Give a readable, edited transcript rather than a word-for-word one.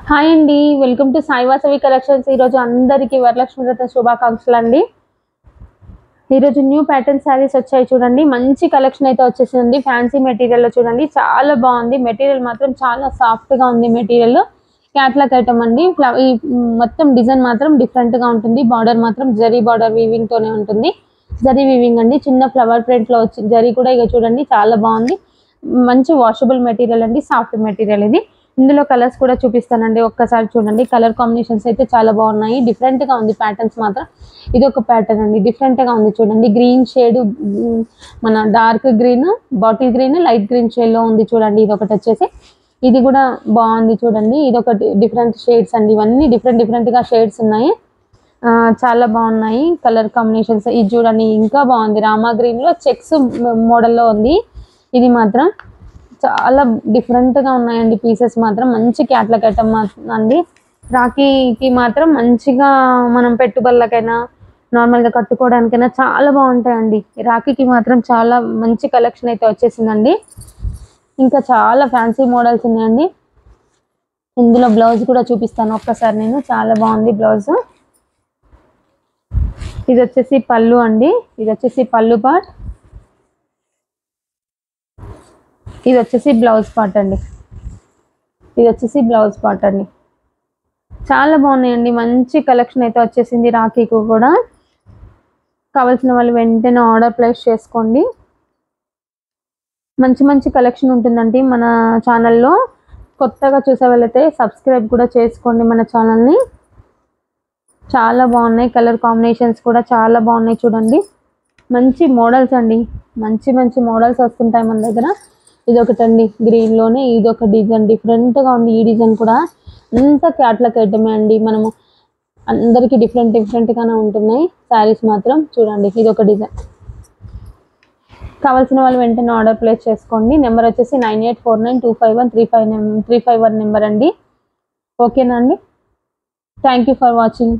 Hi అండి, welcome to Sai Vasavi collections. ఈరోజు అందరికీ వరలక్ష్మి వ్రత శుభాకాంక్షలు అండి. ఈరోజు న్యూ ప్యాటర్న్ శారీస్ వచ్చాయి చూడండి. మంచి కలెక్షన్ అయితే వచ్చేసింది. ఫ్యాన్సీ మెటీరియల్లో చూడండి, చాలా బాగుంది. మెటీరియల్ మాత్రం చాలా సాఫ్ట్గా ఉంది. మెటీరియల్ క్యాట్లాగ్ ఐటమ్ అండి. ఈ మొత్తం డిజైన్ మాత్రం డిఫరెంట్గా ఉంటుంది. బార్డర్ మాత్రం జరీ బార్డర్ వీవింగ్తోనే ఉంటుంది. జరీ వీవింగ్ అండి, చిన్న ఫ్లవర్ ప్రింట్లో వచ్చి జరీ కూడా ఇక చూడండి చాలా బాగుంది. మంచి వాషబుల్ మెటీరియల్ అండి, సాఫ్ట్ మెటీరియల్ ఇది. ఇందులో కలర్స్ కూడా చూపిస్తానండి, ఒక్కసారి చూడండి. కలర్ కాంబినేషన్స్ అయితే చాలా బాగున్నాయి. డిఫరెంట్గా ఉంది ప్యాటర్న్స్ మాత్రం. ఇది ఒక ప్యాటర్న్ అండి, డిఫరెంట్గా ఉంది చూడండి. గ్రీన్ షేడ్, మన dark green, bottle green, light green షేడ్లో ఉంది చూడండి. ఇది ఒకటి వచ్చేసి ఇది కూడా బాగుంది చూడండి. ఇది ఒక డిఫరెంట్ షేడ్స్ అండి. ఇవన్నీ డిఫరెంట్గా షేడ్స్ ఉన్నాయి. చాలా బాగున్నాయి కలర్ కాంబినేషన్స్. ఇది చూడండి ఇంకా బాగుంది. రామా గ్రీన్లో చెక్స్ మోడల్లో ఉంది. ఇది మాత్రం చాలా డిఫరెంట్గా ఉన్నాయండి పీసెస్ మాత్రం. మంచి క్యాట్లాగ్ ఐటమ్ అండి. రాఖీకి మాత్రం మంచిగా మనం పెట్టుబడులకైనా నార్మల్గా కట్టుకోవడానికైనా చాలా బాగుంటాయండి. రాఖీకి మాత్రం చాలా మంచి కలెక్షన్ అయితే వచ్చేసిందండి. ఇంకా చాలా ఫ్యాన్సీ మోడల్స్ ఉన్నాయండి. ఇందులో బ్లౌజ్ కూడా చూపిస్తాను ఒక్కసారి నేను. చాలా బాగుంది బ్లౌజ్. ఇది వచ్చేసి పళ్ళు అండి. ఇది వచ్చేసి పళ్ళు పార్ట్. ఇది వచ్చేసి బ్లౌజ్ పార్ట్ అండి. ఇది వచ్చేసి బ్లౌజ్ పార్ట్ అండి. చాలా బాగున్నాయండి. మంచి కలెక్షన్ అయితే వచ్చేసింది. రాఖీకి కూడా కావాల్సిన వాళ్ళు వెంటనే ఆర్డర్ ప్లేస్ చేసుకోండి. మంచి కలెక్షన్ ఉంటుందండి మన ఛానల్లో. కొత్తగా చూసే వాళ్ళైతే సబ్స్క్రైబ్ కూడా చేసుకోండి మన ఛానల్ని. చాలా బాగున్నాయి. కలర్ కాంబినేషన్స్ కూడా చాలా బాగున్నాయి చూడండి. మంచి మోడల్స్ అండి. మంచి మోడల్స్ వస్తుంటాయి మన దగ్గర. ఇది ఒకటండి గ్రీన్లోనే. ఇది ఒక డిజైన్ డిఫరెంట్గా ఉంది. ఈ డిజైన్ కూడా అంత క్యాట్లాగ్ ఐటమే అండి. మనము అందరికీ డిఫరెంట్గానే ఉంటున్నాయి శారీస్ మాత్రం. చూడండి ఇది ఒక డిజైన్. కావాల్సిన వాళ్ళు వెంటనే ఆర్డర్ ప్లేస్ చేసుకోండి. నెంబర్ వచ్చేసి 9849251351 నెంబర్ అండి. ఓకేనా అండి? Thank you for watching.